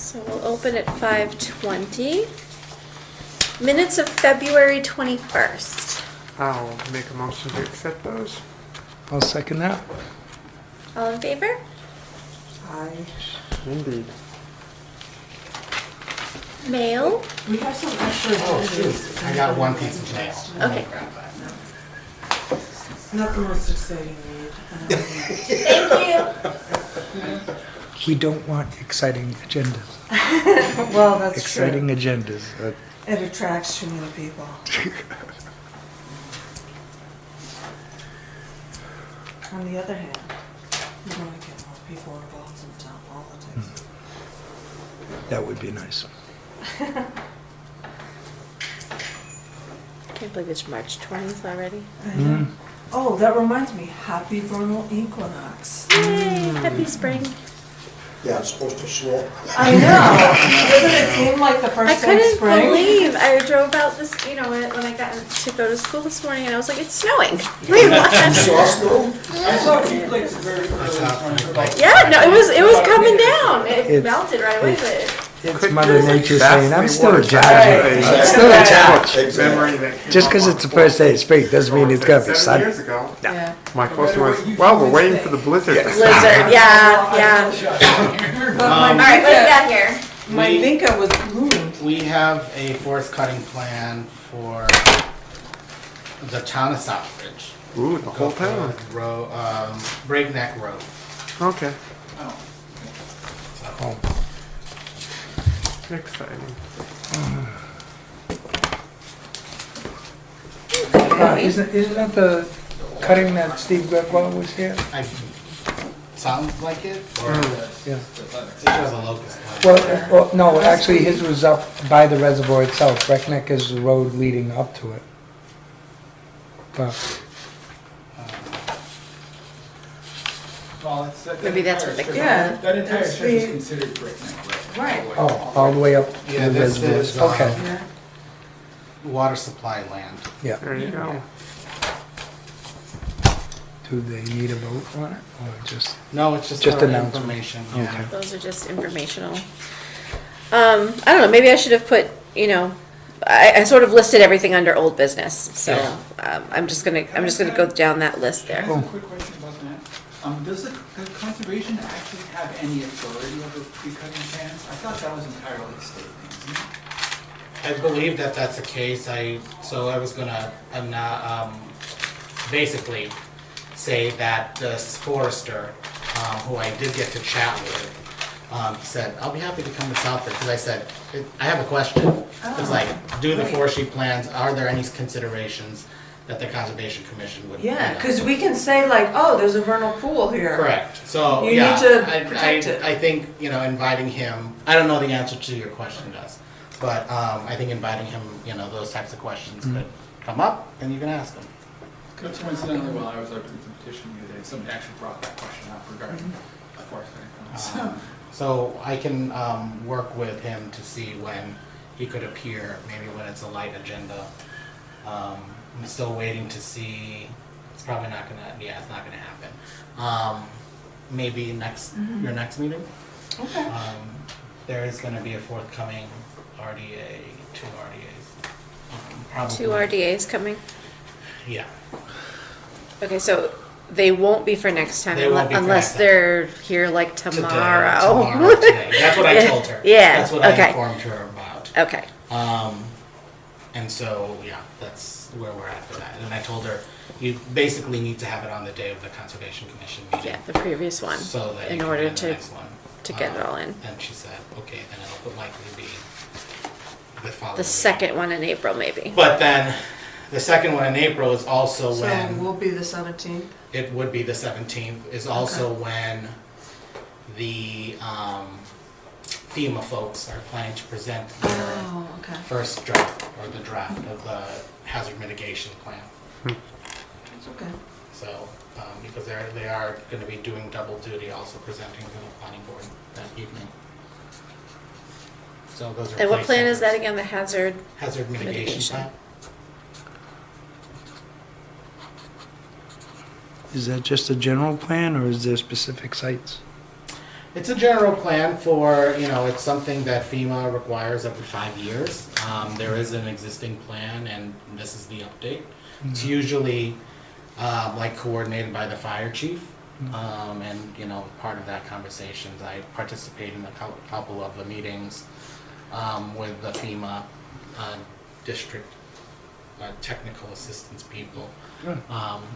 So we'll open at 5:20. Minutes of February 21st. I'll make a motion to accept those. I'll second that. All in favor? Aye. Indeed. Mail? We have some extra agendas. I got one piece of mail. Okay. Not the most exciting read. Thank you. We don't want exciting agendas. Well, that's Exciting true. agendas. It attracts too many people. On the other hand, you want to get more people involved in town politics. That would be nice. Can't believe it's March 20th already. I know. Oh, that reminds me, happy vernal equinox. Yay, happy spring. Yeah, it's supposed to snow. I know. Doesn't it seem like the I first day of couldn't spring? believe I drove out this, when I got to go to school this morning, and I was like, it's snowing. Wait, what? Saw snow? I saw a few places very early this morning. About Yeah, no, it was coming down. It It's- melted right away, but It's Mother Nature saying, I'm still a Vastly judge. worse. I'm still a judge. Exactly. Memory that came Just up because on it's the first day of spring doesn't mean it's gonna be 7 sunny. years ago. Yeah. My question was, well, we're waiting for the blizzard. to blizzard, stop. yeah. But All right, what do you got here? my We- Vinca was ruined. We have a forest cutting plan for the town of Southbridge. Ooh, the whole town. Breakneck Road. Okay, Oh, exciting. Isn't that the cutting that Steve Gregoire was here? Sounds like it, or Yeah. it shows a locust plan. Well, no, actually his was up by the reservoir itself. Breckneck is the road leading up to it. But Well, Maybe that's what they call Yeah. it. That entire That's stretch is the- considered breakneck road. Right. oh, all the way up to Yeah, the this reservoir. is, Okay, Yeah. Water supply land. yeah. There you go. Do they need a vote on it or just? No, it's just Just for announcement. information. Okay. Yeah. Those are just informational. I don't know, maybe I should have put, I sort of listed everything under old business, so, I'm just gonna go down that list Can I there. ask a quick question about that? Does the conservation actually have any authority over tree cutting plans? I thought that was entirely a state thing, isn't it? I believe that that's the case. I'm not, basically say that this forester, who I did get to chat with, said, I'll be happy to come to Southbridge, because I said, I have a question. It's like, do the forestry plans, are there any considerations that the Conservation Commission would? Yeah, because we can say like, oh, there's a vernal pool here. Correct, so, You yeah. need to I- protect it. I think, inviting him, I don't know the answer to your question, Gus, but, I think inviting him, those types of questions could come up, and you can ask him. That's coincidentally, while I was up with the petition the other day, somebody actually brought that question up regarding the forest cutting plans. So I can work with him to see when he could appear, maybe when it's a light agenda. I'm still waiting to see, it's probably not gonna, it's not gonna happen. Maybe your next meeting? Okay. There is gonna be a forthcoming RDA, two RDAs. Probably. Two RDAs coming. Yeah. Okay, so they won't be for next time They won't be for unless next time. they're here like tomorrow. Today. That's what I told her. Yeah, That's what I okay. informed her about. Okay, And so, yeah, that's where we're at for that. And I told her, you basically need to have it on the day of the Conservation Commission meeting. yeah, the previous one, So that you in can order do the to next one. get it all in. And she said, okay, then it'll likely be the following The week. second one in April, maybe. But then, the second one in April is also So when, we'll be the 17th. it would be the 17th, is also when the FEMA folks are planning to present their Oh, okay. first draft, or the draft of the hazard mitigation plan. It's okay. So, because they are gonna be doing double duty, also presenting to the planning board that evening. So those are. And what plan is that placeholders. again, the hazard? Hazard mitigation Mitigation. plan. Is that just a general plan or is there specific sites? It's a general plan for, it's something that FEMA requires every 5 years. There is an existing plan, and this is the update. It's usually like coordinated by the fire chief, and part of that conversations, I participate in a couple of the meetings with the FEMA district technical assistance people,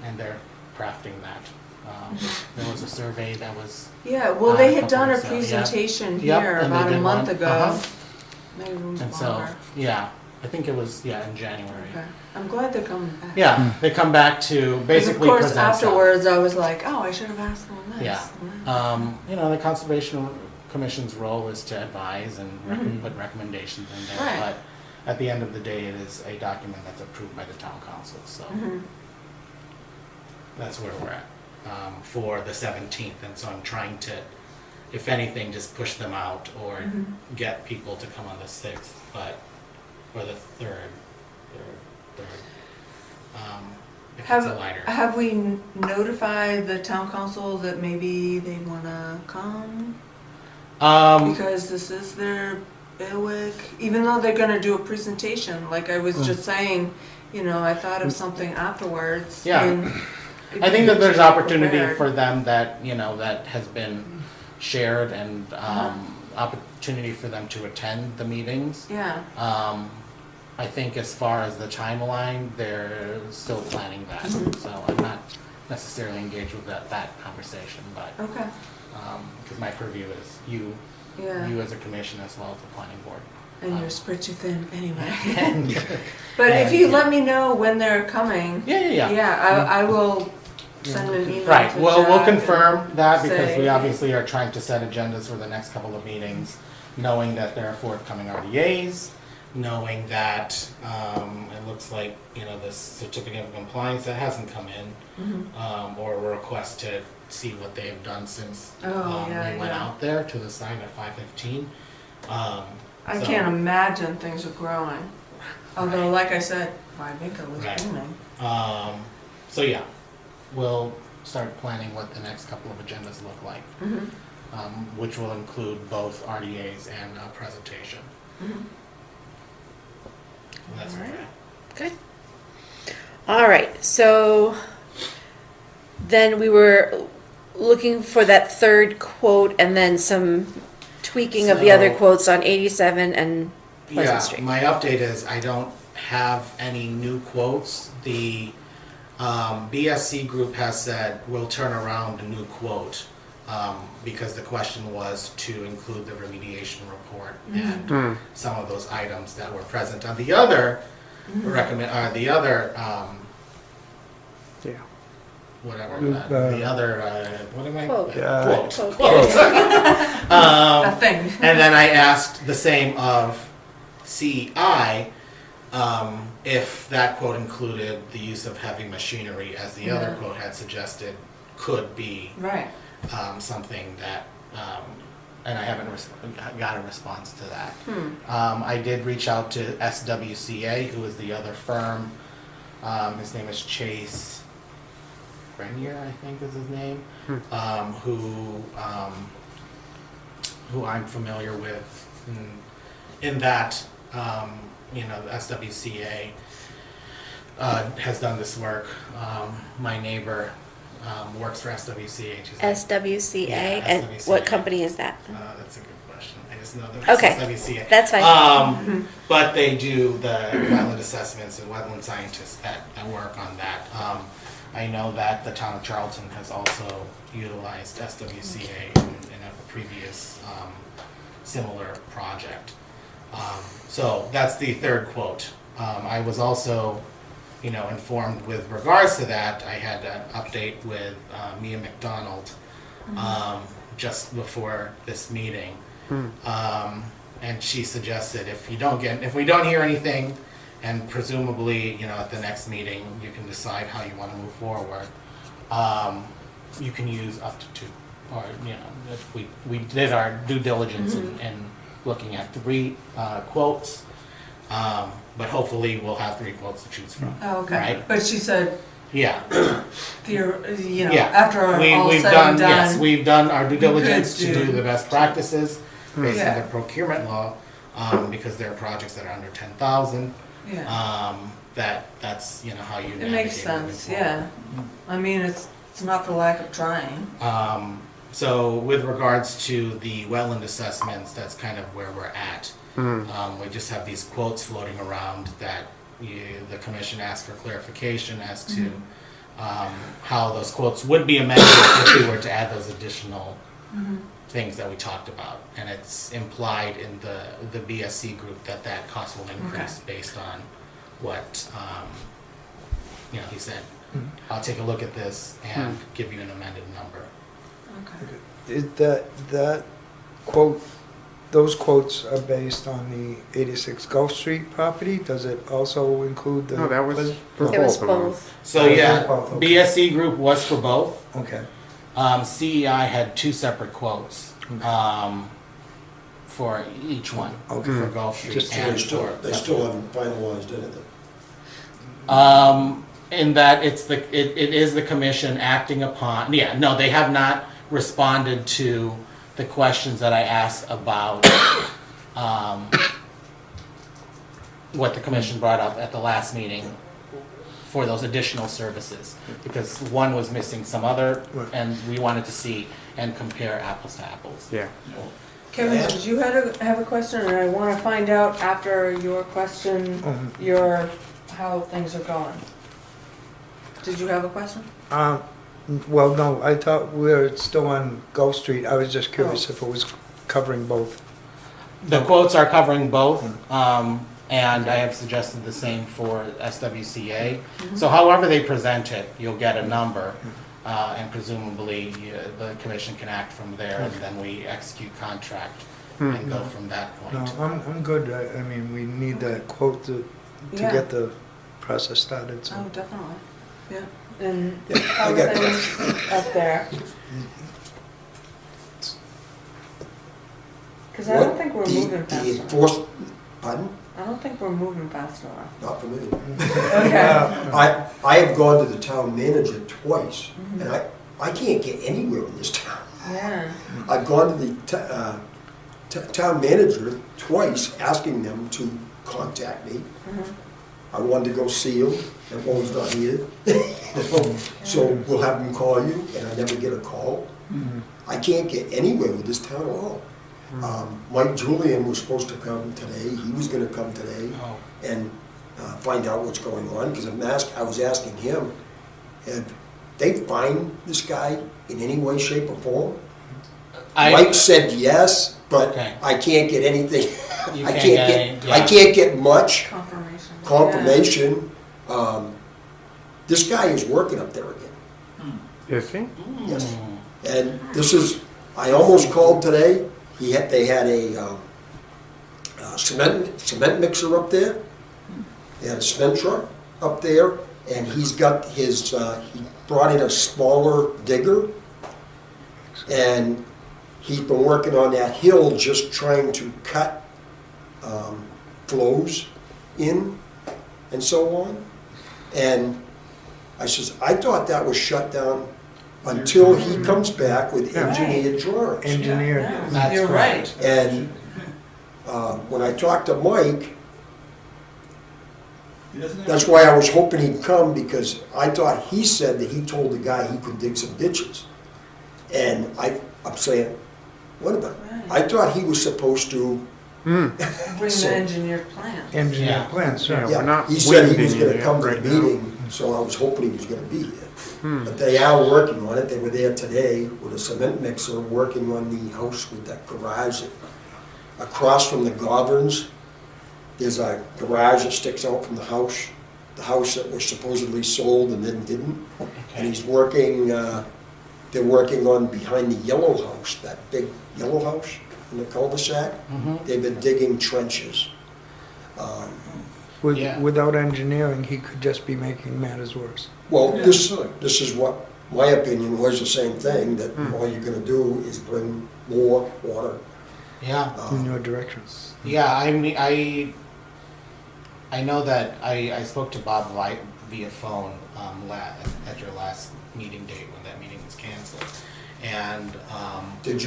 and they're crafting that. There was a survey that was Yeah, well, they a had done a couple weeks ago. presentation Yep, here and they about a did month one. ago. Maybe And longer. so, I think it was, in January. Okay. I'm glad they're coming back. Yeah, they come back to 'Cause basically of course, present stuff. afterwards, I was like, oh, I should have asked them this. Yeah. The Conservation Commission's role is to advise and put recommendations in there. Right. But at the end of the day, it is a document that's approved by the town council, so that's where we're at for the 17th. And so I'm trying to, if anything, just push them out or get people to come on the 6th, or the 3rd. If it's a lighter. Have we notified the town council that maybe they wanna come? Because this is their bailiwick, even though they're gonna do a presentation, like I was just saying, I thought of something afterwards. Yeah. and I think that there's opportunity prepared. for them that, that has been shared, and opportunity for them to attend the meetings. Yeah, I think as far as the timeline, they're still planning that, so I'm not necessarily engaged with that conversation, but, okay, because my purview is you yeah, as a commission as well as the planning board. and you're spread too thin anyway. And- But if and, you yeah. let me know when they're coming, Yeah. I will send an email Right, to well, we'll Jack confirm that because say- we obviously are trying to set agendas for the next couple of meetings, knowing that there are forthcoming RDAs, knowing that it looks like, the certificate of compliance that hasn't come in, or a request to see what they've done since Oh, yeah, we went yeah. out there to the site at 5:15. I can't imagine things are growing. Although, like I said, Vibeca was Right. booming. So yeah, we'll start planning what the next couple of agendas look like, which will include both RDAs and presentation. And that's where we're at. Good. All right, so then we were looking for that third quote and then some tweaking of the other So- quotes on 87 and Pleasant Yeah, Street. my update is I don't have any new quotes. The BSC group has said we'll turn around a new quote because the question was to include the remediation report and some of those items that were present on the other Yeah. whatever The- what am I Quote. Yeah. quote. Quote. A thing. And then I asked the same of CI if that quote included the use of heavy machinery, as the other Yeah. quote had suggested could be Right. something that, and I haven't got a response to that. I did reach out to SWCA, who is the other firm. His name is Chase Grenier, I think is his name, who I'm familiar with in that, the SWCA has done this work. My neighbor works for SWCA. She's like, SWCA, Yeah, and SWCA. what company is that? that's a good question. I just know that Okay. SWCA. That's fine. But they do the wetland assessments and wetland scientists that work on that. I know that the town of Charlton has also utilized SWCA in a previous similar project. So that's the third quote. I was also, informed with regards to that. I had an update with Mia McDonald just before this meeting. And she suggested if we don't hear anything, and presumably, at the next meeting, you can decide how you want to move forward. You can use up to 2, or, if we did our due diligence in looking at 3 quotes, but hopefully we'll have 3 quotes to choose from. Oh, okay. Right? But she said Yeah, You know, yeah. after all We've said done, and yes, done. we've done our due You could diligence to do- do the best practices based on Yeah. the procurement law, because there are projects that are under 10,000. Yeah, That's, you know, how you it navigate makes moving sense, forward. yeah. I mean, it's not for lack of trying. So with regards to the wetland assessments, that's kind of where we're at. We just have these quotes floating around that the commission asked for clarification as to how those quotes would be amended if we were to add those additional things that we talked about. And it's implied in the BSC group that that cost will increase based on what, you know, he said. I'll take a look at this and give you an amended number. Okay. Is that quote, those quotes are based on the 86 Gulf Street property? Does it also include the? No, that was for It was both of them. both. So yeah, Okay. BSC group was for both. Okay. CEI had two separate quotes for each one, Okay. for Gulf Street Just and They for. still haven't finalized anything. In that it is the commission acting upon, yeah, no, they have not responded to the questions that I asked about what the commission brought up at the last meeting for those additional services, because one was missing some other, Right. and we wanted to see and compare apples to apples. Yeah. Kevin, did you have a question, or I want to find out after your question, how things are going? Did you have a question? Well, no, I thought we were still on Gulf Street. I was just curious if it was covering both. The quotes are covering both, and I have suggested the same for SWCA. So however they present it, you'll get a number, and presumably the commission can act from there, and then we execute contract and go from that No, point. I'm good. I mean, we need that quote to Yeah. get the process started, so. Oh, definitely, yeah. And Yeah, how I are get things up there? Because I don't think we're moving fast enough. Pardon? I don't think we're moving fast enough. Not for me. Okay. I have gone to the town manager twice, and I can't get anywhere in this town. Yeah. I've gone to the town manager twice, asking them to contact me. I wanted to go see him, and well, he's not here. So we'll have him call you, and I never get a call. I can't get anywhere with this town at all. Mike Julian was supposed to come today. He was gonna come today Oh. and find out what's going on, because I was asking him, have they find this guy in any way, shape, or form? Mike said yes, but Okay. I can't get anything. You I can't can't get any- get, yeah. I can't get much Confirmation. confirmation. This guy is working up there again. Is he? Yes. And this is, I almost called today. They had a cement mixer up there. They had a cement truck up there, and he's got his, he brought in a smaller digger, and he's been working on that hill, just trying to cut flows in and so on. And I says, I thought that was shut down until he comes back with Yeah. engineered drawings. Engineer. Yeah. That's You're correct. right. And when I talked to Mike, He doesn't have- that's why I was hoping he'd come, because I thought he said that he told the guy he could dig some ditches. And I'm saying, what about, I thought he was supposed to, Bring So- the engineered plan. Engineer Yeah. plans, Yeah. sure. We're yeah, not he said he was winding gonna it come to the right now. meeting, so I was hoping he was gonna be here. But they are working on it. They were there today with a cement mixer, working on the house with that garage. Across from the Governs, there's a garage that sticks out from the house that was supposedly sold and then didn't. And he's working, they're working on behind the yellow house, that big yellow house in the cul-de-sac. They've been digging trenches. Yeah. Without engineering, he could just be making matters worse. Well, Yeah, this sure. is what, my opinion was the same thing, that all you're gonna do is bring more water. Yeah. In your direction. Yeah, I mean, I know that I spoke to Bob via phone at your last meeting date when that meeting was canceled. And Did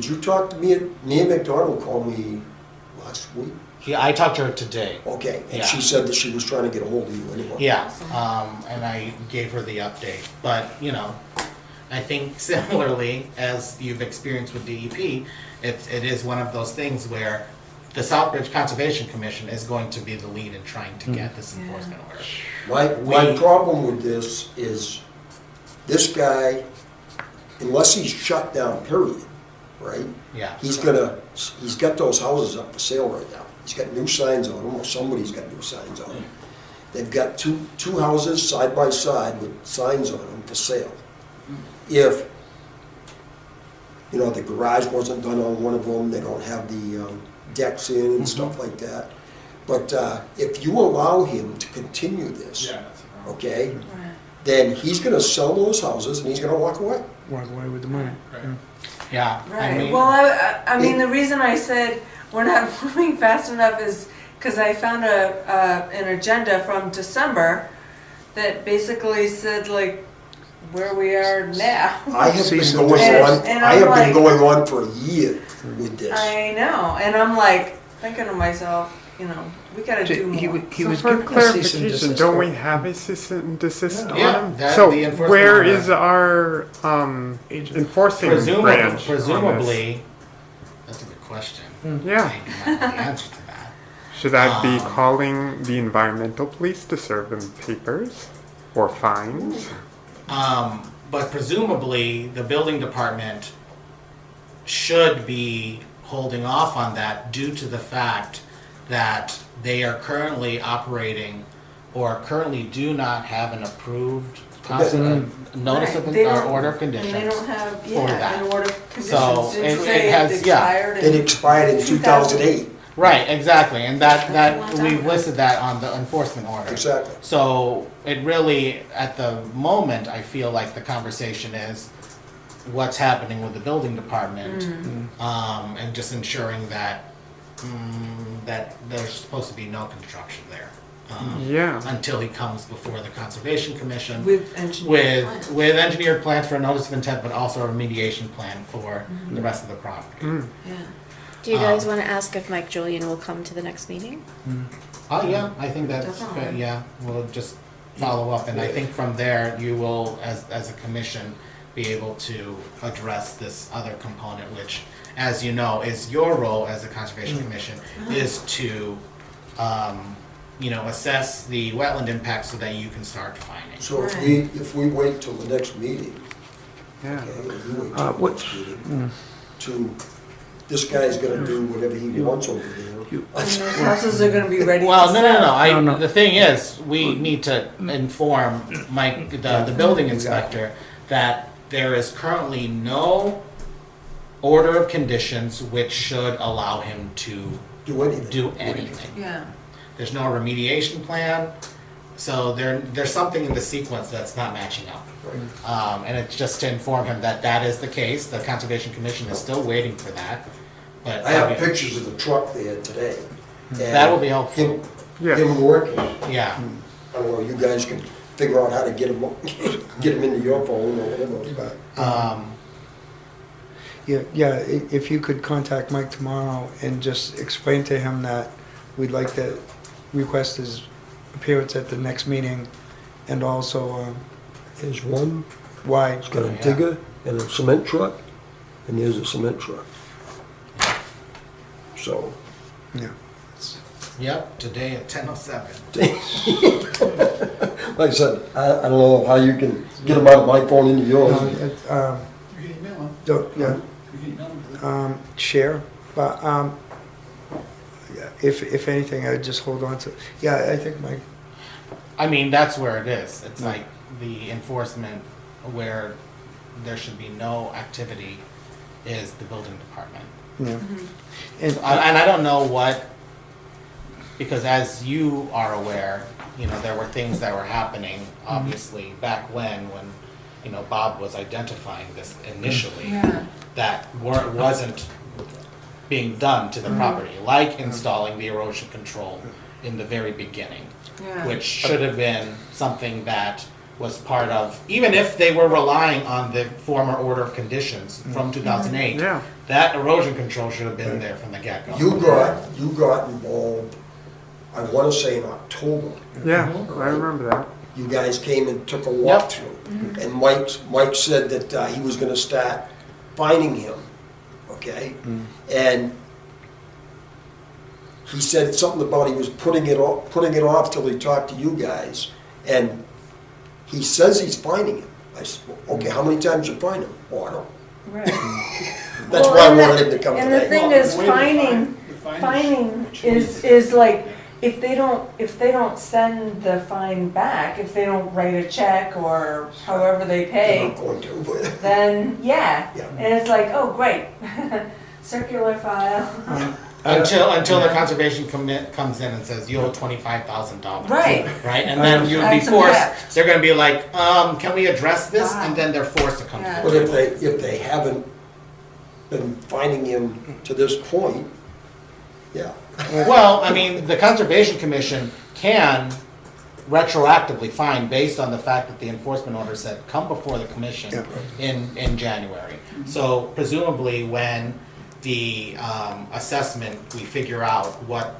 you talk to me? Nia McDonald called me last week. yeah, I talked to her today. Okay, and Yeah. she said that she was trying to get a hold of you anyway. Yeah, and I gave her the update. But, you know, I think similarly as you've experienced with DEP, it is one of those things where the Southbridge Conservation Commission is going to be the lead in trying to get this enforcement order. My problem with this is, this guy, unless he's shut down, period, right? Yeah. He's got those houses up for sale right now. He's got new signs on them, or somebody's got new signs on them. They've got two houses side by side with signs on them for sale. If, you know, the garage wasn't done on one of them, they don't have the decks in and stuff like that. But if you allow him to continue this, Yeah, that's a problem. okay, Right. then he's gonna sell those houses and he's gonna walk away. Walk away with the money. Right. Yeah. I Right, mean, well, I mean, the reason I said we're not moving fast enough is because I found an agenda from December that basically said like where we are now. I have been Cease going and on, desist. And I I'm have like- been going on for a year with this. I know, and I'm like thinking to myself, you know, we gotta do more. He So was for given a cease and clarification, desist don't we order. have a cease and desist on Yeah, him? that- So the enforcement where order- is our enforcing branch? presumably, that's a good question. Yeah. I do not know the answer to that. Should I be Um, calling the environmental police to serve them papers or fines? But presumably, the building department should be holding off on that due to the fact that they are currently operating or currently do not have an approved notice of Right, they or don't- order of And they conditions. don't have, for that. yeah, an order of conditions, So, didn't it say has- it yeah. expired It in expired in 2008. Right, exactly, and That's a long that time we've ago. listed that on the enforcement order. Exactly. So it really, at the moment, I feel like the conversation is what's happening with the building department, and just ensuring that that there's supposed to be no construction there Yeah. until he comes before the Conservation Commission with engineering plans. with engineered plans for a notice of intent, but also a remediation plan for the rest of the property. Yeah. Do you guys want to ask if Mike Julian will come to the next meeting? Oh, yeah, I think that's, Definitely. yeah, we'll just follow up, and I think from there, you will, as a commission, be able to address this other component, which, as you know, is your role as a conservation commission, is to, you know, assess the wetland impact so that you can start defining. So Right. if we wait till the next meeting, Yeah. okay, if you wait till the what- next meeting, this guy's gonna do whatever he wants over there. And those houses are gonna be ready Well, to no, sell. No. the thing is, we need to inform Mike, the building inspector, that there is currently no order of conditions which should allow him to Do anything. do anything. Yeah. There's no remediation plan, so there's something in the sequence that's not matching up. Right. And it's just to inform him that that is the case, the Conservation Commission is still waiting for that, but. I have pictures of the truck there today. and That will be helpful. Him, Yeah. him working. Yeah, I don't know, you guys can figure out how to get him into your phone or whatever, but. Yeah, if you could contact Mike tomorrow and just explain to him that we'd like to request his appearance at the next meeting, and also, There's one, why, it's got a Yeah. digger and a cement truck, and there's a cement truck. So, yeah. yep, today at 10:07. like I said, I don't know how you can get them out of my phone into yours. You can email them. Yeah, You can email them. share, but, yeah, if anything, I'd just hold on to, yeah, I think Mike, I mean, that's where it is. It's like the enforcement where there should be no activity is the building department. yeah. And, And I don't know what, because as you are aware, you know, there were things that were happening, obviously, back when, you know, Bob was identifying this initially, Yeah. that wasn't being done to the property, like installing the erosion control in the very beginning, Yeah. which should have been something that was part of, even if they were relying on the former order of conditions from 2008, Yeah. that erosion control should have been there from the get-go. You got involved, I wanna say in October. Yeah, I remember that. You guys came and took a walk through. And Mike said that he was gonna start finding him, okay? And he said something about he was putting it off till he talked to you guys. And he says he's finding him. I said, well, okay, how many times you find him? Oh, I don't. Right. That's Well, why I and wanted the- him to come And the tonight. thing Well, is, the way the finding changes. is like, if they don't send the fine back, if they don't write a check or however they They're pay, not going to, but. then yeah. Yeah. And it's like, oh, great, circular file. Until the conservation commit comes in and says, you owe $25,000. Right. Right, and then you'd be Add some forced, heft. they're gonna be like, can we address this? Wow. And then they're forced to come to Yeah. the But board. if they haven't been finding him to this point, yeah. Well, I mean, the Conservation Commission can retroactively fine based on the fact that the enforcement order said, come before the commission in January. So presumably, when the assessment, we figure out what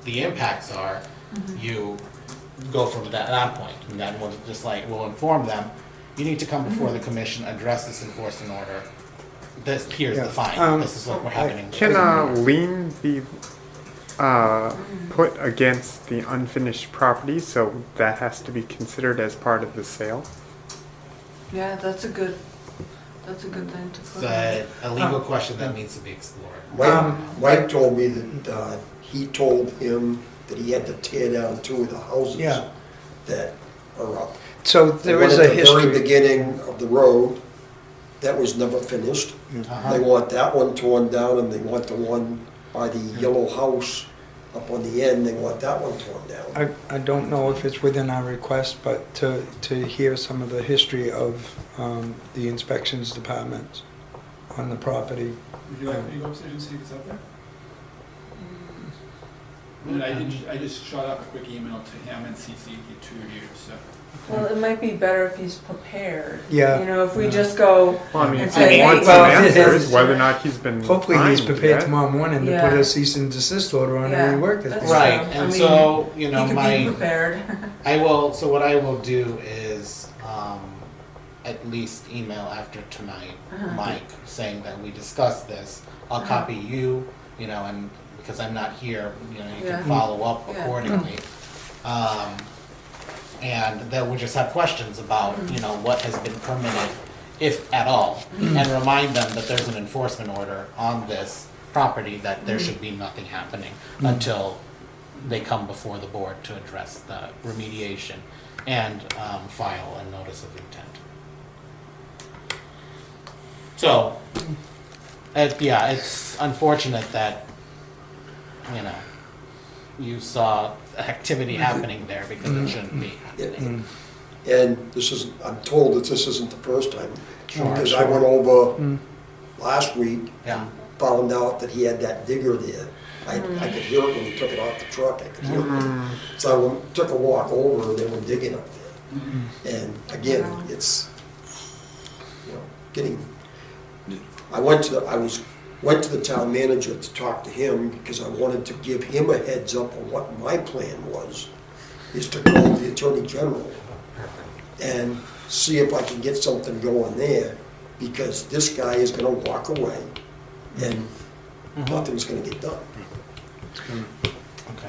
the impacts are, you go from that point. And then we'll just like, we'll inform them, you need to come before the commission, address this enforcement order. Here's the fine, this is what we're happening. Can a lien be put against the unfinished property, so that has to be considered as part of the sale? Yeah, that's a good thing to It's put. a legal question that needs to be explored. Mike told me that he told him that he had to tear down 2 of the houses Yeah. that are up. So The there one is at a the history. very beginning of the road, that was never finished. Uh-huh. They want that one torn down, and they want the one by the yellow house up on the end, they want that one torn down. I don't know if it's within our request, but to hear some of the history of the inspections departments on the property. Would you like me to go upstairs and see what's up there? And I just shot off a quick email to him and CC'd the 2 of you, so. Well, it might be better if he's prepared. Yeah. You know, if we just go Well, I mean, and if say, he hey, wants some well, answers, whether or not he's been Hopefully he's fined prepared yet. tomorrow morning to Yeah. put a cease and desist order on any work that's that's been Right, true. and I mean, so, you he know, could be prepared. so what I will do is, at least email after tonight, Mike, saying that we discussed this. I'll copy you, you know, and because I'm not here, you know, you Yeah. can follow up Yeah. accordingly. And then we just have questions about, you know, what has been permitted, if at all, and remind them that there's an enforcement order on this property, that there should be nothing happening until they come before the board to address the remediation and file a notice of intent. So, yeah, it's unfortunate that, you know, you saw activity happening there because it shouldn't be happening. And this is, I'm told that this isn't the first time. Sure, Because I went over last week Yeah. and found out that he had that digger there. I could hear it when he took it off the truck, I could hear it. So I took a walk over and they were digging up there. And again, it's, you know, getting, I went to the town manager to talk to him because I wanted to give him a heads up on what my plan was, is to call the Attorney General and see if I can get something going there, because this guy is gonna walk away and nothing's gonna get done. Okay.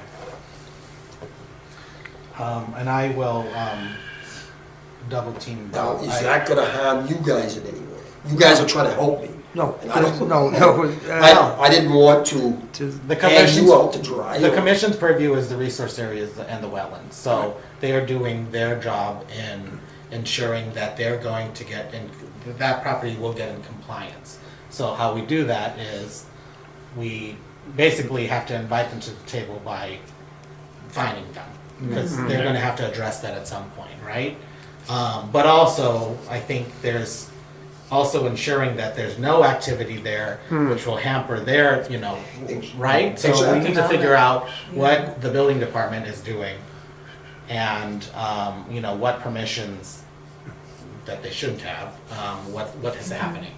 And I will double team. Now, Bob. is that gonna harm you guys in any way? You guys are trying to help me. No, And I don't- no. I didn't want to The hang commission's, you out to dry. the commission's purview is the resource areas and the wetlands. So they are doing their job in ensuring that they're going to get in, that property will get in compliance. So how we do that is we basically have to invite them to the table by fining them, because they're gonna have to address that at some point, right? But also, I think there's also ensuring that there's no activity there, which will hamper their, right? So we Exactly. need to figure out what the building department is doing and, what permissions that they shouldn't have, what is happening.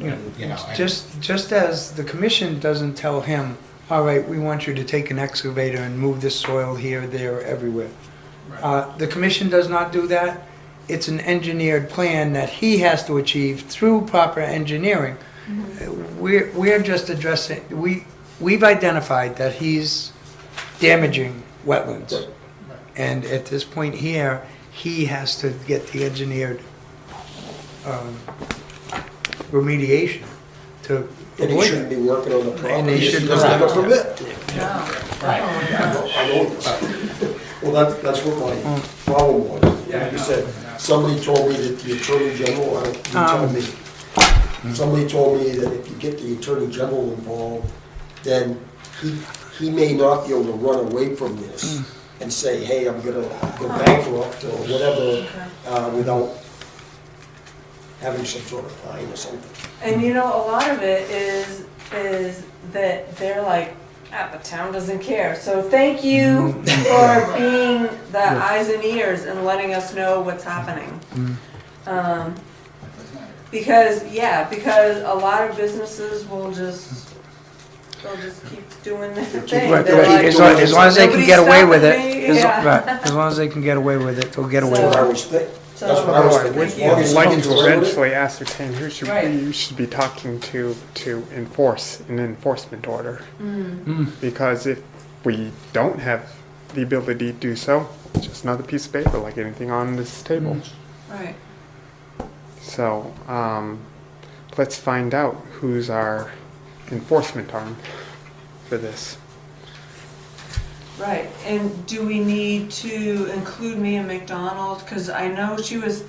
And, Just as the commission doesn't tell him, all right, we want you to take an excavator and move this soil here, there, everywhere. The commission does not do that. It's an engineered plan that he has to achieve through proper engineering. We're just addressing, we've identified that he's damaging wetlands. Right. And at this point here, he has to get the engineered remediation to And he avoid shouldn't it. be working on the property. And he if shouldn't doesn't have a be. permit. Right. I know this. Well, that's what my problem was. Like you said, somebody told me that the Attorney General, I don't, you tell me. Somebody told me that if you get the Attorney General involved, then he may not be able to run away from this and say, hey, I'm gonna go bankrupt or whatever, without having some sort of fine or something. And a lot of it is that they're like, the town doesn't care. So thank you for being the eyes and ears and letting us know what's happening. Because a lot of businesses will they'll just keep doing their thing. Right, They're right. like, As long as they can get away with it, "Nobody's stopping me." Yeah. as long as they can get away with it, they'll get away So- with That's what I it. was thinking. So- That's what I was thinking. Thank As you. long as We'd he like comes to away with it. eventually ascertain who Right. you should be talking to enforce an enforcement order. Because if we don't have the ability to do so, it's just another piece of paper like anything on this table. Right. So, let's find out who's our enforcement arm for this. Right, and do we need to include me and McDonald? Because I know she was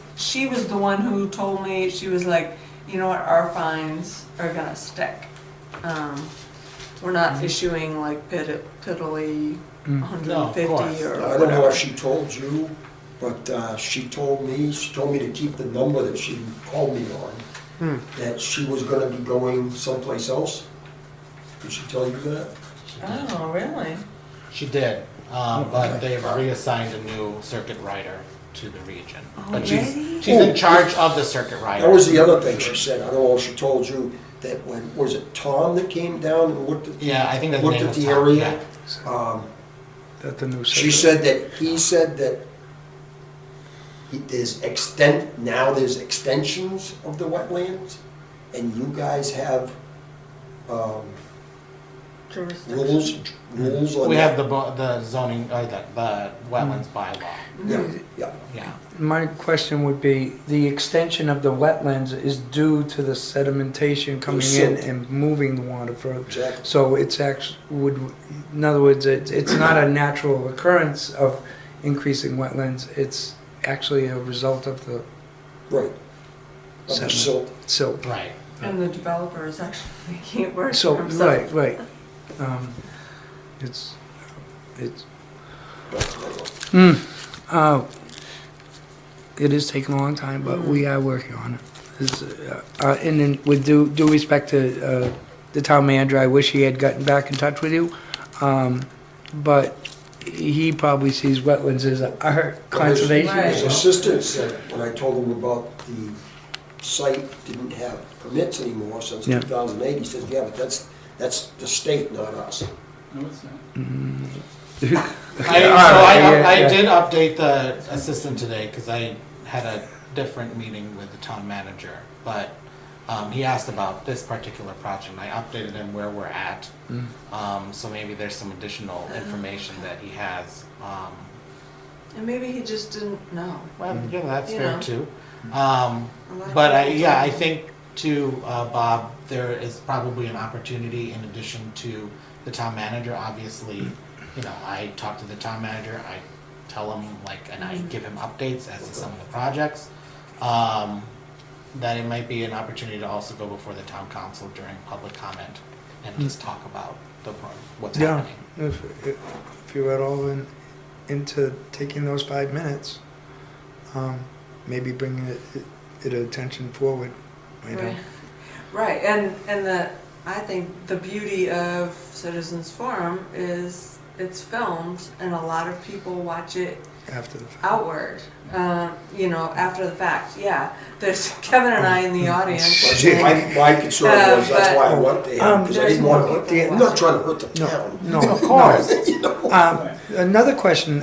the one who told me, she was like, you know what, our fines are gonna stick. We're not issuing like piddly No, of 150 course. or I don't know whatever. if she told you, but she told me to keep the number that she called me on, that she was gonna be going someplace else. Did she tell you that? Oh, really? She did, but they've reassigned a new circuit rider to the region. But Already? she's in charge of the circuit rider. That was the other thing she said. I don't know if she told you that when, was it Tom that came down and looked at? Yeah, I think that Looked name at was the Tom, area? yeah. That the new She said that, he said that there's extensions of the wetlands, and you guys have, Jurisdiction. rules on that. We have the zoning, the wetlands bylaw, Yeah. yeah. My question would be, the extension of the wetlands is due to the sedimentation coming in silt. and moving the water further. Exactly. So it's actually, in other words, it's not a natural occurrence of increasing wetlands, it's actually a result of the Right. Of the sediment. silt. silt. Right. And the developer is actually making it worse So, for himself. right. It's, it is taking a long time, but we are working on it. And then with due respect to the town manager, I wish he had gotten back in touch with you. But he probably sees wetlands as our conservation. Right. His assistant said, when I told him about the site didn't have permits anymore since Yeah. 2008, he says, yeah, but that's the state, not us. No, it's not. I did update the assistant today, because I had a different meeting with the town manager, but he asked about this particular project, and I updated him where we're at. So maybe there's some additional information that he has. And maybe he just didn't know. Well, yeah, that's You fair know. too. A lot of But people I don't. think too, Bob, there is probably an opportunity in addition to the town manager. Obviously, I talk to the town manager, I tell him and I give him updates as to some of the projects. That it might be an opportunity to also go before the town council during public comment and just talk about what's Yeah, happening. if you're at all into taking those 5 minutes, maybe bringing it attention forward. you know. Right, right, and I think the beauty of Citizens Forum is it's filmed and a lot of people watch it After the fact. outward, after the fact, yeah. There's Kevin and I in the audience. Well, see, my concern was, that's why I went to him, because I didn't want to hurt the- I'm not trying to hurt the No, town. no, of course. You know? Another question,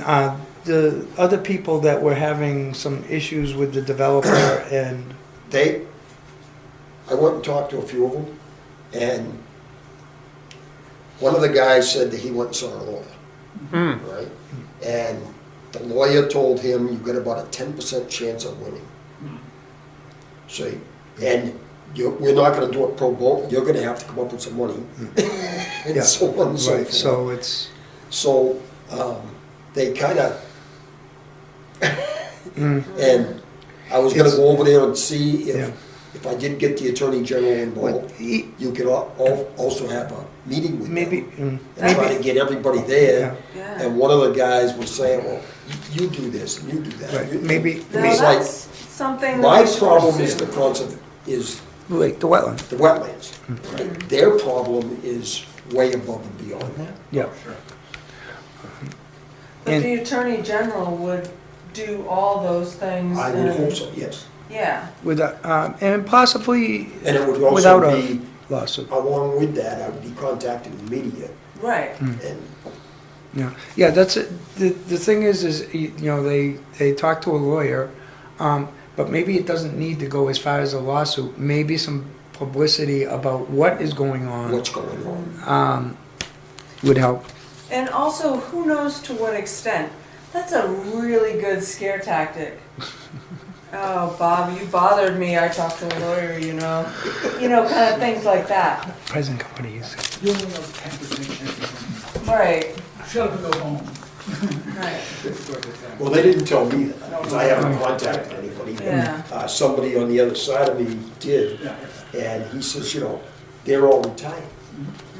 the other people that were having some issues with the developer and, I went and talked to a few of them, and one of the guys said that he went and saw a lawyer, right? And the lawyer told him, you've got about a 10% chance of winning. So, and we're not gonna do it pro bono, you're gonna have to come up with some money, Yeah. and so on and so right, forth. so it's, So, they kinda, and I was gonna go over there and see Yeah. if I did get the Attorney General involved, what, you could also have a meeting with maybe, them and try to get everybody there. Yeah. And one of the guys was saying, well, you do this and you do that. right, You- maybe, Now, It's like, that's something that my we should problem is pursue. is like the wetland, the wetlands. Right? Their problem is way above and beyond that. yeah. Sure. But And- the Attorney General would do all those things. I would and- hope so, yes. Yeah, And possibly And it would without also a be, lawsuit. along with that, I would be contacting the media right. and Yeah, that's it. The thing is, they talk to a lawyer, but maybe it doesn't need to go as far as a lawsuit. Maybe some publicity about what is going on what's going on. would help. And also, who knows to what extent? That's a really good scare tactic. Oh, Bob, you bothered me. I talked to a lawyer, kind of things like that. Present companies. You only have 10% chance. Right, Shut up and go home. right. Well, they didn't tell me that, because I haven't contacted anybody. Yeah. Somebody on the other side of me did, Yeah. and he says, they're all retired,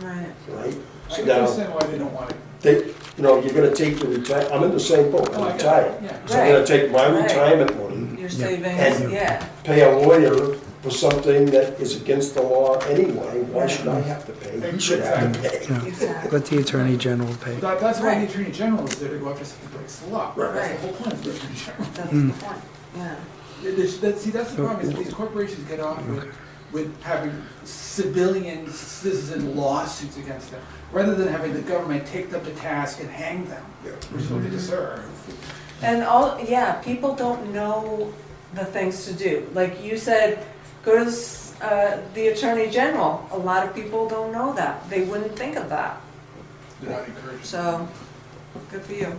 Right. right? I So can now, understand why they don't want it. you're gonna take your retire, I'm in the same boat, Oh, I I'm get retired. it, yeah. So I'm gonna Right. take my Right. retirement money, Your savings, And- yeah. pay a lawyer for something that is against the law anyway, why should I have to pay? He should have to pay. Yeah. Exactly. Let the Attorney General pay. That's why the Right. Attorney General is there to go after something that breaks the law. Right. That's the whole point of the Attorney General. That's the point, yeah. See, that's the problem, is these corporations get off with having citizen lawsuits against them, rather than having the government take them to task and hang them, which is what they deserve. And people don't know the things to do. Like you said, go to the Attorney General. A lot of people don't know that. They wouldn't think of that. They're not encouraged. So, good for you.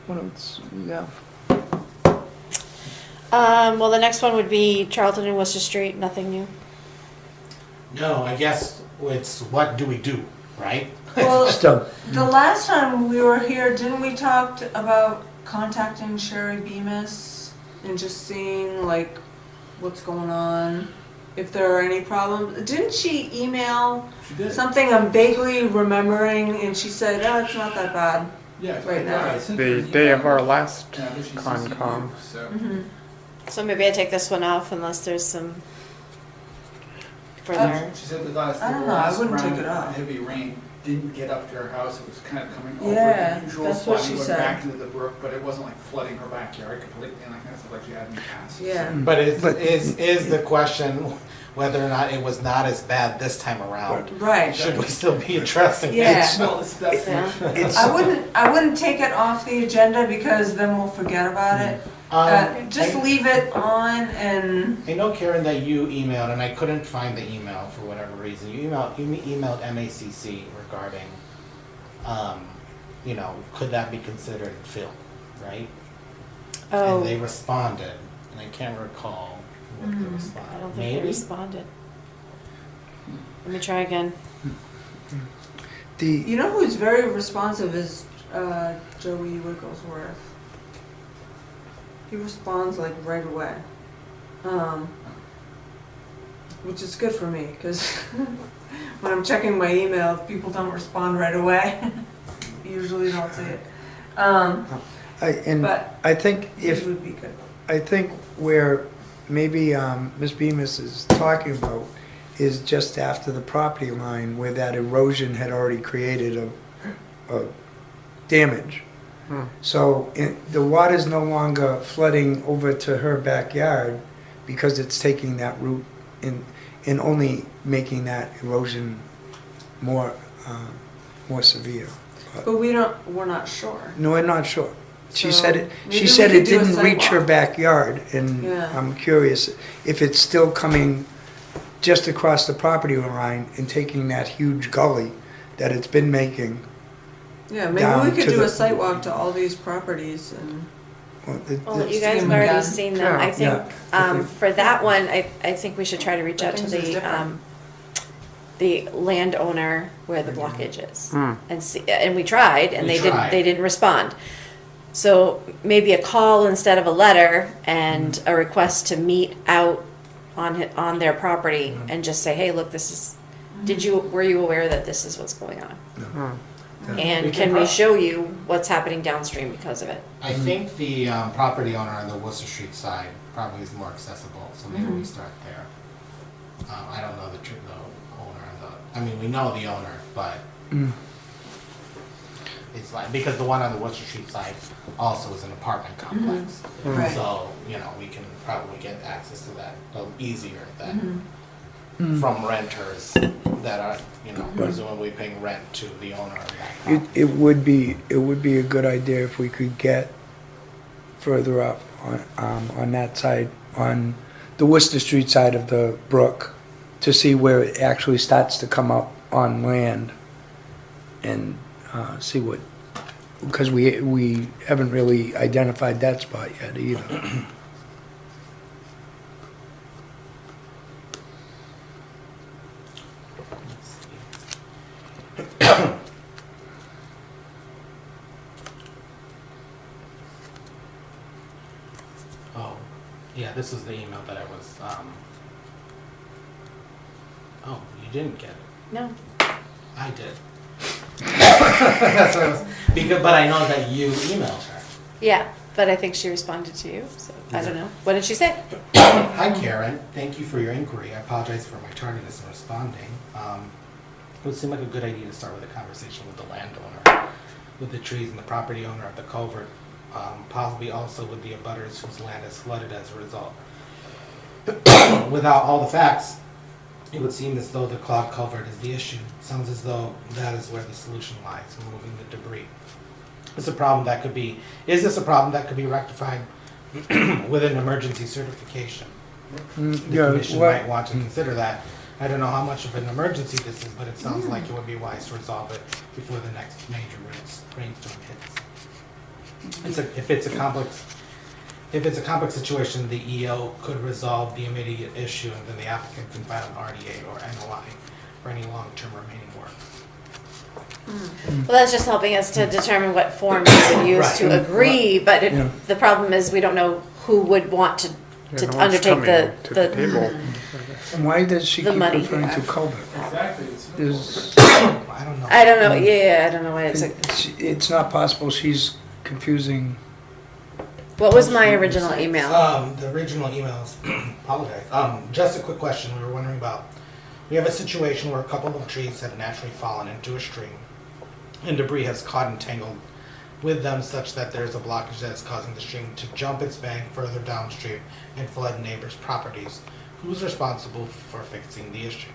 What else we got? Well, the next one would be Charlton and Worcester Street, nothing new. No, I guess it's what do we do, right? Well, Still, the last time we were here, didn't we talk about contacting Sherry Bemis and just seeing like what's going on, if there are any problems? Didn't she email She did. something I'm vaguely remembering, and she said, "Oh, it's not that bad." Yeah, right now. I sent her The an day email. of our last Yeah, but she's Concom. CC'd, so. So maybe I take this one off unless there's some further. She said the last, I don't the know, I last wouldn't round take it of off. heavy rain didn't get up to her house. It was kind of coming over Yeah, the usual that's what spot she and going said. back into the brook, but it wasn't like flooding her backyard completely like that, like she had in the past. Yeah. But But- is the question whether or not it was not as bad this time around? Right. Should we still be addressing Yeah. it? No, that's it's, I wouldn't take it off the agenda because then we'll forget about it. Just leave it on and, I know, Karen, that you emailed, and I couldn't find the email for whatever reason. You emailed MACC regarding, could that be considered film, right? And they Oh, responded, and I can't recall what the response. I don't think they Maybe? responded. Let me try again. the, you know who's very responsive is Joey Wigglesworth. He responds like right away. Which is good for me, because when I'm checking my email, if people don't respond right away. Usually don't see it. and But I think it if, would be good. I think where maybe Ms. Bemis is talking about is just after the property line where that erosion had already created a damage. So the water's no longer flooding over to her backyard because it's taking that route and only making that erosion more severe. But we're not sure. No, I'm not sure. She So, said it. maybe She we said could it do a didn't reach her sidewalk. backyard, and Yeah. I'm curious if it's still coming just across the property line and taking that huge gully that it's been making. Yeah, maybe Down we could to do the- a site walk to all these properties and, Well, you See guys have them already again. seen them. I Yeah, think, yeah. for that one, I think we should try to reach But out to things is different. the landowner where the blockage is. And see, and we tried, and We they tried. didn't respond. So maybe a call instead of a letter and a request to meet out on their property and just say, hey, look, were you aware that this is what's going on? And We can can we pro- show you what's happening downstream because of it? I think the property owner on the Worcester Street side probably is more accessible, so maybe we start there. I don't know the owner I mean, we know the owner, but it's like, because the one on the Worcester Street side also is an apartment complex. Right. So, we can probably get access to that a little easier than from renters that are, presumably paying rent to the owner of that property. It would be a good idea if we could get further up on that side, on the Worcester Street side of the brook, to see where it actually starts to come up on land and see what, because we haven't really identified that spot yet either. Oh, yeah, this is the email that I was, oh, you didn't get it. No. I did. That's what I was, but I know that you emailed her. Yeah, but I think she responded to you, so I don't know. What did she say? Hi Karen, thank you for your inquiry. I apologize for my tardiness in responding. It would seem like a good idea to start with a conversation with the landowner, with the trees and the property owner of the culvert, possibly also with the abutters whose land is flooded as a result. Without all the facts, it would seem as though the clogged culvert is the issue. Sounds as though that is where the solution lies, removing the debris. Is this a problem that could be rectified with an emergency certification? The commission might want to consider that. I don't know how much of an emergency this is, but it sounds like it would be wise to resolve it before the next major rainstorm hits. If it's a complex situation, the EO could resolve the immediate issue, and then the applicant can file an RDA or NOI for any long-term remaining work. Well, that's just helping us to determine what form we would use to agree, but Yeah. the problem is we don't know who would want to No one's undertake coming to the table. And why does she The keep money. referring to culvert? Exactly. Is, I don't know. I don't know, yeah, I don't know why it's like, it's not possible she's confusing. what was my original email? The original emails, apologize. Just a quick question we were wondering about. We have a situation where a couple of trees have naturally fallen into a stream, and debris has caught and tangled with them such that there's a blockage that is causing the stream to jump its bank further downstream and flood neighbors' properties. Who's responsible for fixing the issue?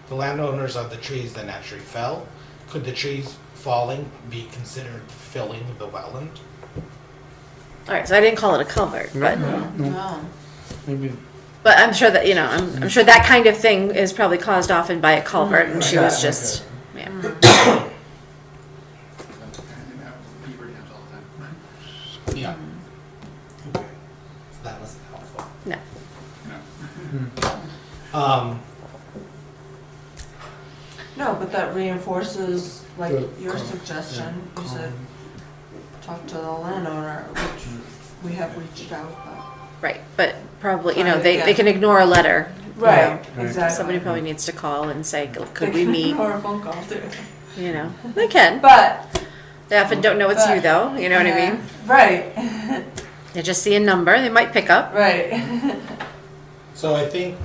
The landowners of the trees that naturally fell? Could the trees falling be considered filling the wetland? All right, so I didn't call it a culvert, but no. Maybe. I'm sure that, I'm sure that kind of thing is probably caused often by a culvert, and she was just, yeah. And that happens with beaver dams all the time. Yeah. Okay. That was helpful. No. No, but that reinforces, like, The your com- suggestion, yeah, you said, talk to the landowner, which we have reached out, Right, but probably, Try it they again. can ignore a letter. but. Right, Right. exactly. Somebody probably needs to call and say, could They we can meet? ignore a phone call too. They can. But. They often don't know it's you But- though, you know what I yeah, mean? Right, They just see a number, they might pick up. right. So I think,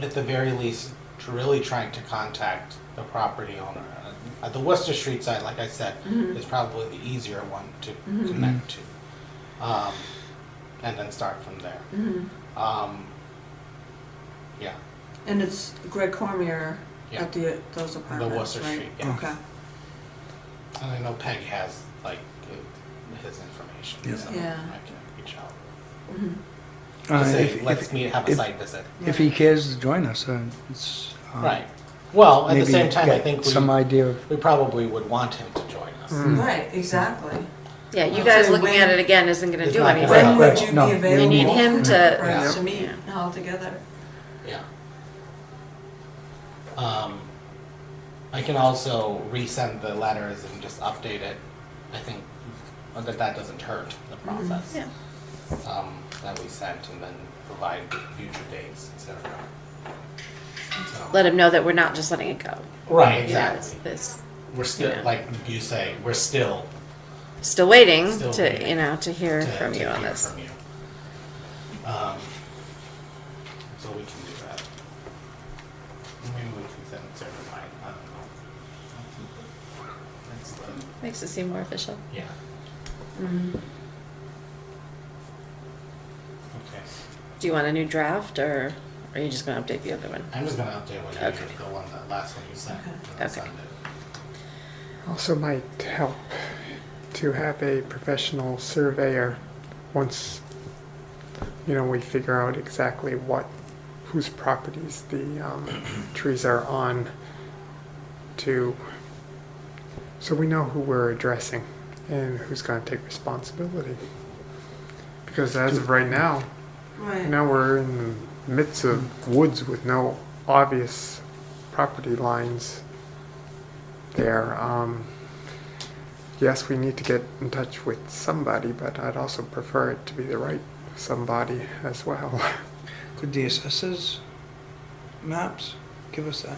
at the very least, really trying to contact the property owner. The Worcester Street side, like I said, is probably the easier one to connect to. And then start from there. Yeah. And it's Greg Cormier Yeah. at those apartments, Worcester right? Street, yeah. Okay. And I know Peg has, like, his information, Yeah. so Yeah. I can reach out. Uh, To say, if- let's if- meet, have a if- site visit. If he cares to join us, it's. Right. Well, at the maybe same time, I get think some idea of. we probably would want him to join us. Right, exactly. Yeah, you I'll guys say looking when- at it again isn't gonna It's do not gonna anything. When would you No. be available? You need him For to, us to meet all together. Yeah. I can also resend the letters and just update it. I think that doesn't hurt the process. yeah. That we sent, and then provide future dates, etc. So. Let him know that we're not just letting it go. Right, You know, exactly. this, We're still, Yeah. like you say, we're still still waiting Still to, waiting you know, to hear to from you on hear this. from you. So we can do that. Maybe we can send it certified. I don't know. That's the, Makes it seem more official. yeah. Okay. Do you want a new draft, or are you just gonna update the other one? I'm just gonna update what you Okay. the one, the last one you sent. Okay. and I'll Okay. send it. Also might help to have a professional surveyor once, we figure out exactly whose properties the trees are on, so we know who we're addressing and who's going to take responsibility. Because as of right now, Right. we're in the midst of woods with no obvious property lines there. Yes, we need to get in touch with somebody, but I'd also prefer it to be the right somebody as well. Could the assessors maps give us that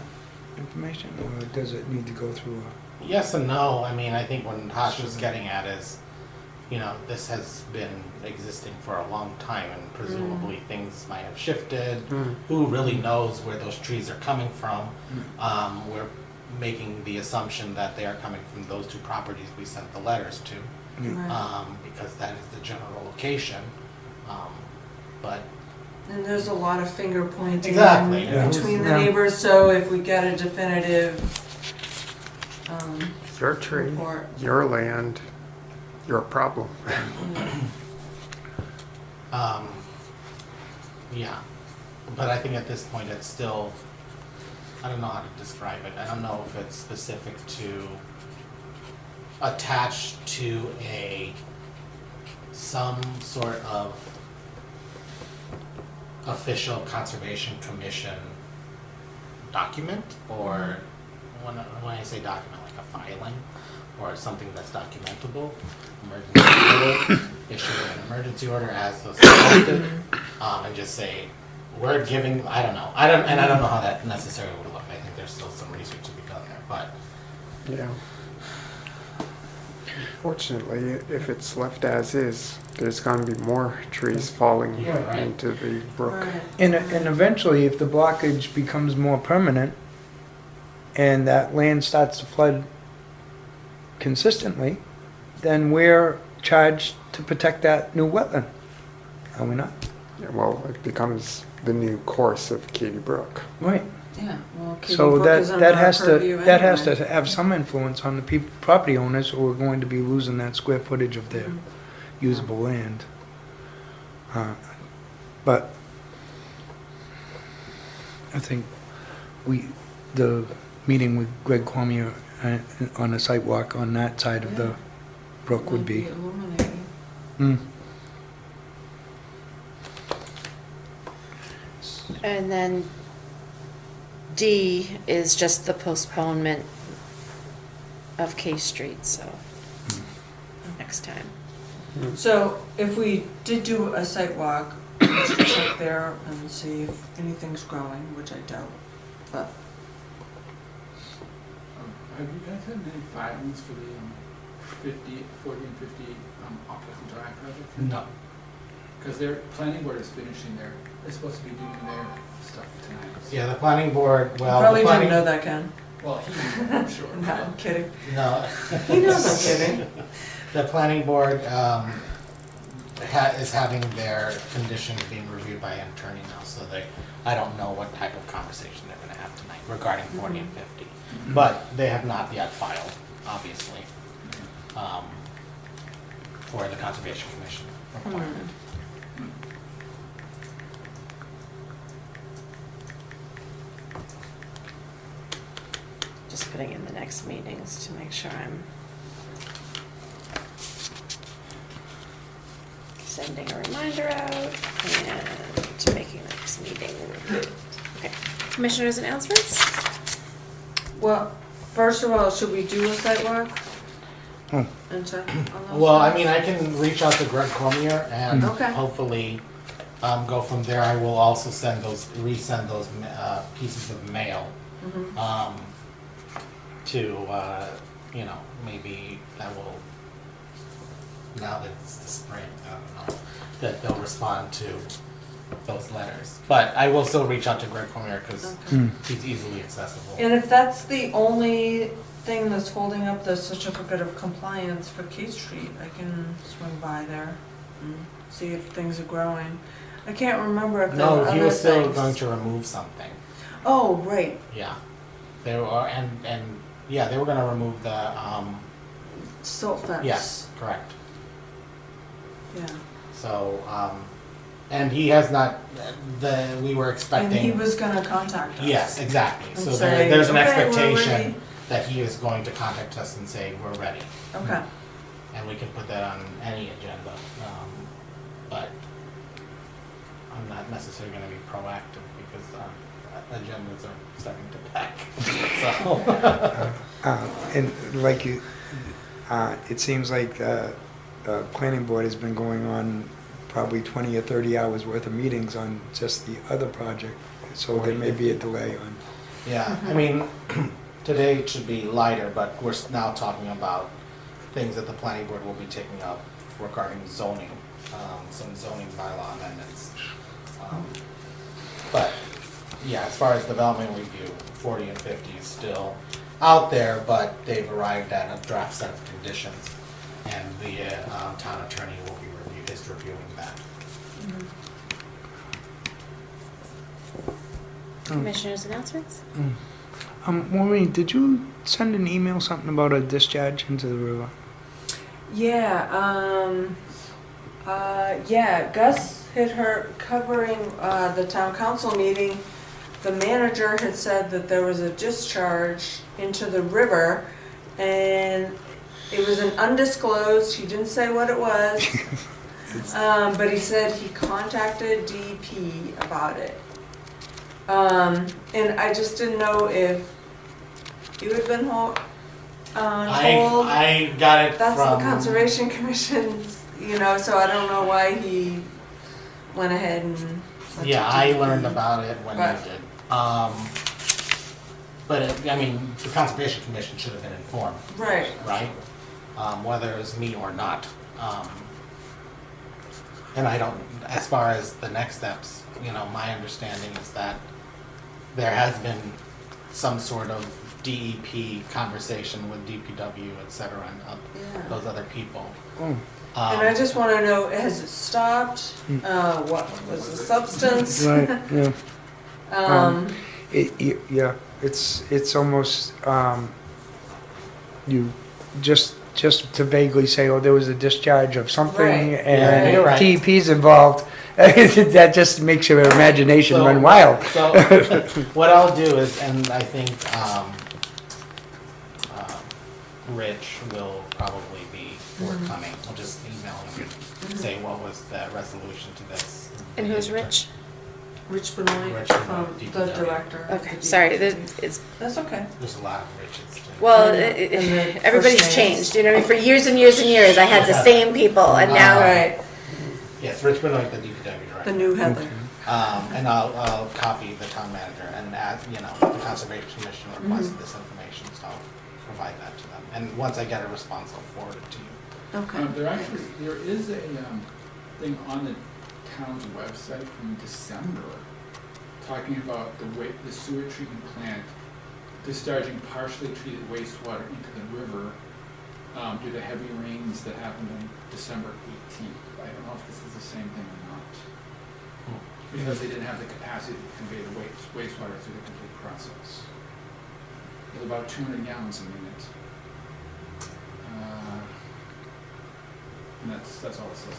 information, or does it need to go through Yes and no. I mean, I think what Natasha was getting at is, this has been existing for a long time, and presumably things might have shifted. Who really knows where those trees are coming from? We're making the assumption that they are coming from those two properties we sent the letters to, Right. because that is the general location. But And there's a lot of finger pointing Exactly, yeah. between the Yeah. neighbors, so if we get a definitive Your tree, report. your land, your problem. yeah, but I think at this point it's still, I don't know how to describe it. I don't know if it's specific to, attached to some sort of official conservation commission document, or when I say document, like a filing or something that's documentable. Emergency order, issue an emergency order as selected, and just say we're giving. I don't know how that necessarily would look. I think there's still some research to be done there, but Yeah. Fortunately, if it's left as is, there's going to be more trees falling Yeah, right. into the brook. Right. And eventually, if the blockage becomes more permanent and that land starts to flood consistently, then we're charged to protect that new wetland. Are we not? Yeah, well, it becomes the new course of Katy Brook. Right. Yeah, well, Katy So Brook is under that our has purview to, that has anyway. to have some influence on the property owners who are going to be losing that square footage of their usable land. But I think the meeting with Greg Cormier on a site walk on that side of the brook would be. illuminating. Mm. And then D is just the postponement of K Street, so next time. So if we did do a site walk, we should check there and see if anything's growing, which I doubt, but. Have you guys had any filings for the 40 and 50 Optical Drive project? no. Because their planning board is finishing they're supposed to be doing their stuff tonight. So- Yeah, the planning board, well, Probably the planning, didn't know that, Ken. Well, he, I'm sure. No, I'm kidding. no. He knows I'm kidding. The planning board is having their conditions being reviewed by an attorney now, so I don't know what type of conversation they're gonna have tonight regarding 40 and 50. But they have not yet filed, obviously, for the Conservation Commission requirement. Just putting in the next meetings to make sure I'm sending a reminder out and making the next meeting. Okay, commissioners' announcements? Well, first of all, should we do a site walk? Oh. And check on those? Well, I things? mean, I can reach out to Greg Cormier and Okay. hopefully go from there. I will also resend those pieces of mail Mhm. to, maybe that will, now that it's the spring, I don't know, that they'll respond to those letters. But I will still reach out to Greg Cormier because he's easily accessible. And if that's the only thing that's holding up the certificate of compliance for K Street, I can swing by there and see if things are growing. I can't remember if there were No, other he was still things. going to remove something. Oh, right. Yeah. They were, and yeah, they were gonna remove the, Silt fence. yes, correct. Yeah. So, and he has not, we were And expecting. he was gonna contact us. Yes, exactly. And So say, there's an "Okay, we're expectation ready." that he is going to contact us and say, we're ready. Okay. And we can put that on any agenda. But I'm not necessarily gonna be proactive because agendas are starting to pack. So, And like you, it seems like planning board has been going on probably 20 or 30 hours worth of meetings on just the other project. So there may be a delay on. yeah, I mean, today it should be lighter, but we're now talking about things that the planning board will be taking up regarding zoning, some zoning bylaw amendments. But, yeah, as far as development review, 40 and 50 is still out there, but they've arrived at a draft set of conditions, and the town attorney will be reviewing that. Commissioners' announcements? Maureen, did you send an email something about a discharge into the river? Yeah, Gus had her covering the town council meeting. The manager had said that there was a discharge into the river, and it was an undisclosed, he didn't say what it was, but he said he contacted DEP about it. And I just didn't know if you had been told. I got it That's from. the Conservation Commission's, so I don't know why he went ahead and. went Yeah, to I DEP. learned about it when Right. you did. But the Conservation Commission should have been informed, Right. right? Whether it was me or not. And I don't, as far as the next steps, my understanding is that there has been some sort of DEP conversation with DPW, et cetera, and Yeah. those other people. Oh. And I just want to know, has it stopped? What was the substance? Right, yeah. Um, Yeah, it's almost, you just to vaguely say, oh, there was a discharge of something Right. Yeah, and you're right. TEP's involved, that just makes your imagination So- run wild. So, what I'll do is, and I think Rich will probably be forthcoming. I'll just email him and say what was the resolution to this. And who's Rich? Rich Benoit, Rich Benoit, the DPW. director. of Okay, the sorry, DEP. it's, That's okay. There's a lot of Riches. well, I know. And the everybody's first changed, names. For years and years and years, I had the same people, and now, Right, Yes, Rich Benoit, the DPW director. the new Heather. And I'll copy the town manager and add, the Conservation Commission requested this information, so I'll provide that to them. And once I get a response, I'll forward it to you. Okay. There is a thing on the town's website from December, talking about the sewer treatment plant discharging partially treated wastewater into the river due to heavy rains that happened on December 18th. I don't know if this is the same thing or not. Because they didn't have the capacity to convey the wastewater through the complete process. It was about 200 gallons a minute. And that's all it says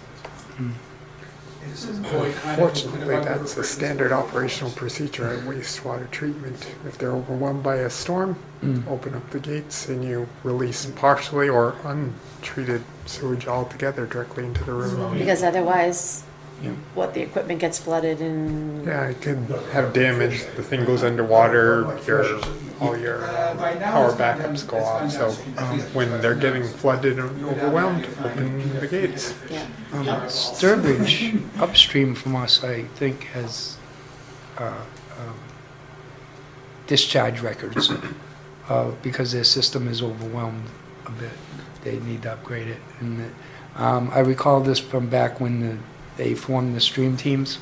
at this point. Fortunately, that's a standard operational procedure at wastewater treatment. If they're overwhelmed by a storm, open up the gates and you release partially or untreated sewage altogether directly into the river. Because otherwise, what, the equipment gets flooded and... Yeah, it could have damage. The thing goes underwater, all your power backups go off. So when they're getting flooded and overwhelmed, open the gates. Yeah. Sturbridge, upstream from us, I think, has discharge records because their system is overwhelmed a bit. They need to upgrade it. And I recall this from back when they formed the stream teams,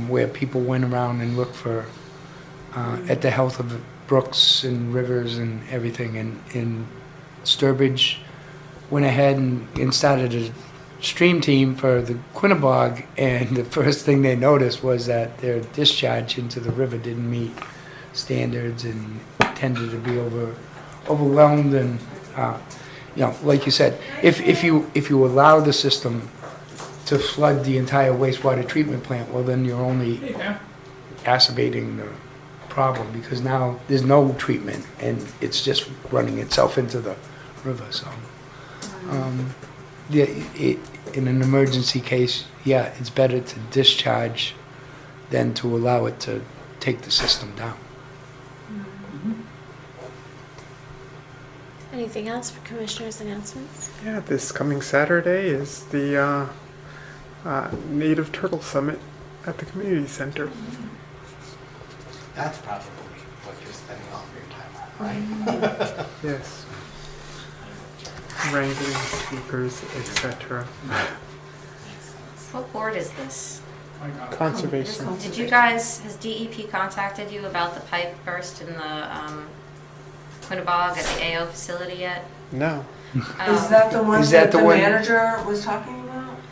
where people went around and looked for at the health of brooks and rivers and everything. And Sturbridge went ahead and started a stream team for the Quinnebog, and the first thing they noticed was that their discharge into the river didn't meet standards and tended to be overwhelmed. And like you said, if you allow the system to flood the entire wastewater treatment plant, well, then you're only exacerbating the problem, because now there's no treatment and it's just running itself into the river. So in an emergency case, it's better to discharge than to allow it to take the system down. Anything else for commissioners' announcements? Yeah, this coming Saturday is the Native Turtle Summit at the Community Center. That's probably what you're spending all of your time on, right? Yes. Wrangling speakers, etc. What board is this? Conservation. Did you guys, has DEP contacted you about the pipe burst in the Quinnebog at the AO facility yet? No. Is that the one Is that that the the one- manager was talking about?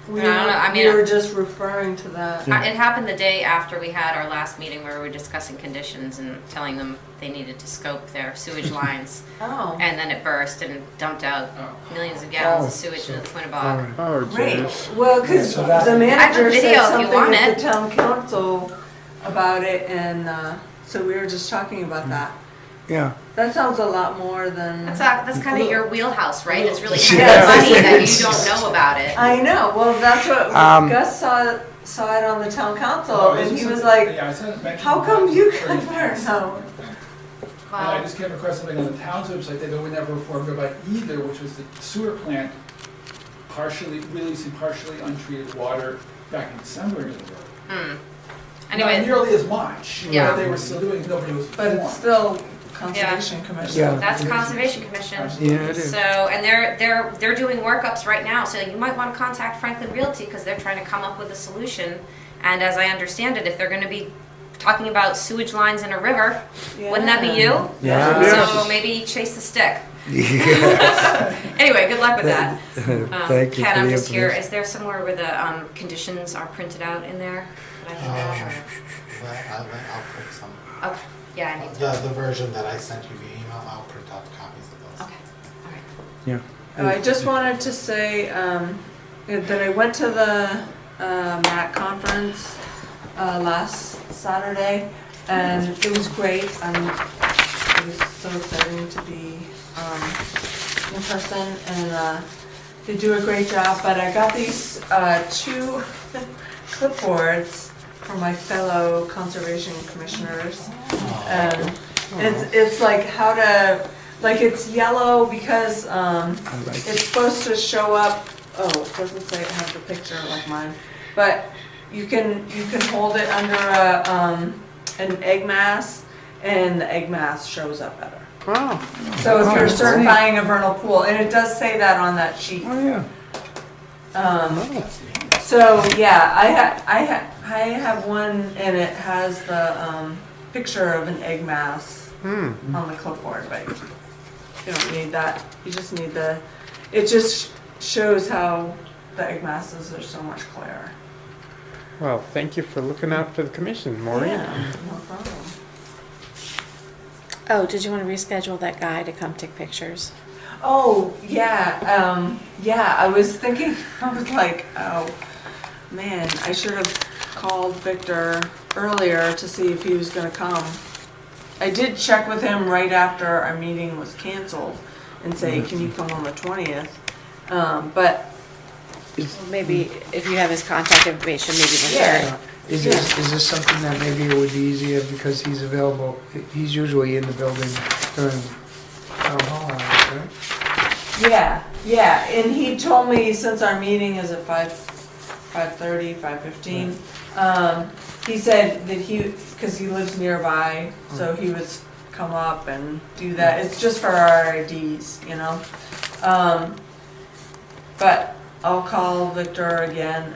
We I don't know, I mean, we were just referring to that. It happened the day after we had our last meeting where we were discussing conditions and telling them they needed to scope their sewage lines. Oh, And then it burst and dumped out millions of gallons of sewage in the Quinnebog. Oh, great. jeez. Well, because So that- the manager video said if you something want at it. the town council about it, and so we were just talking about that. Yeah. That sounds a lot more than. That's kind of your wheelhouse, right? It's really Yeah. funny that you don't know about it. I know. Well, that's what Gus saw it on the town council, and he was like, Yeah, I saw it mentioned "How come you in guys the are no?" And I just came across something on the town's website that we never informed about either, which was the sewer plant releasing partially untreated water back in December into the river. Anyway, Not nearly as much, Yeah. but they were still doing it, nobody was But informed. it's still conservation commission. Yeah. that's Conservation Commission. Yeah, it is. So, and they're doing workups right now, so you might want to contact Franklin Realty because they're trying to come up with a solution. And as I understand it, if they're going to be talking about sewage lines in a river, wouldn't that be you? Yeah. So maybe chase the stick. Yeah. Anyway, good luck with that. Thank you Ken, for I'm the just here. information. Is there somewhere where the conditions are printed out in there that I can grab? I'll print some. Okay, yeah, I need to. The version that I sent you via email, I'll print out copies of those. Okay, all right. Yeah. I just wanted to say that I went to the MAC conference last Saturday, and it was great. It was so exciting to be in person, and they do a great job. But I got these two clipboards from my fellow conservation commissioners, and it's like how to. Like it's yellow because it's supposed to show up. Oh, it doesn't say it has the picture like mine, but you can hold it under an egg mass, and the egg mass shows up better. Oh. So if you're that's certifying a vernal pool, and it does say that on that sheet. Oh, yeah. So So, yeah, I have one and it has the, picture of an egg mass on the clipboard, but you don't need that. You just need it just shows how the egg masses are so much clearer. Well, thank you for looking out for the commission, Maureen. Yeah, no problem. Oh, did you want to reschedule that guy to come take pictures? Oh, yeah, I was thinking, I was like, oh, man, I should have called Victor earlier to see if he was gonna come. I did check with him right after our meeting was canceled and say, can you come on the 20th? But Well, maybe if you have his contact information, maybe the Yeah. third. Is this something that maybe it would be easier because he's available, he's usually in the building during town hall hours, right? yeah, and he told me since our meeting is at 5:30, 5:15, he said that because he lives nearby, so he would come up and do that. It's just for our IDs, you know? But I'll call Victor again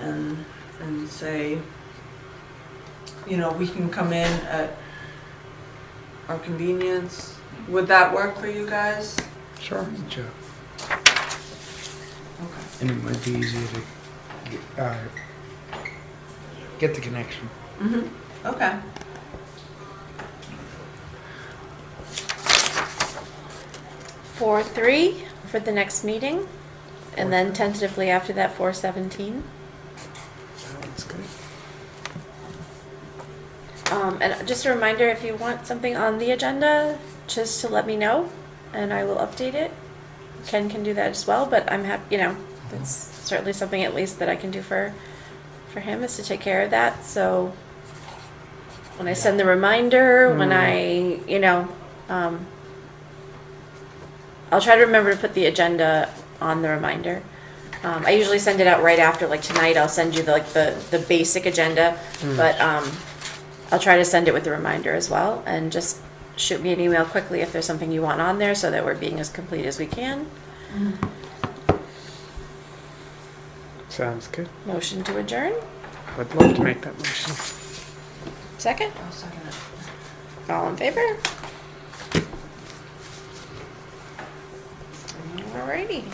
and say, you know, we can come in at our convenience. Would that work for you guys? Sure. Sure. Okay. And it might be easier to get the connection. Okay. For 3 for the next meeting, and then tentatively after that 4/17. Sounds good. And just a reminder, if you want something on the agenda, just to let me know, and I will update it. Ken can do that as well, but I'm happy, you know, that's certainly something at least that I can do for him, is to take care of that. So when I send the reminder, when I, you know, I'll try to remember to put the agenda on the reminder. I usually send it out right after, like tonight, I'll send you the basic agenda, but I'll try to send it with the reminder as well, and just shoot me an email quickly if there's something you want on there, so that we're being as complete as we can. Sounds good. Motion to adjourn? I'd love to make that motion. Second? I'll second it. All in favor? Alrighty.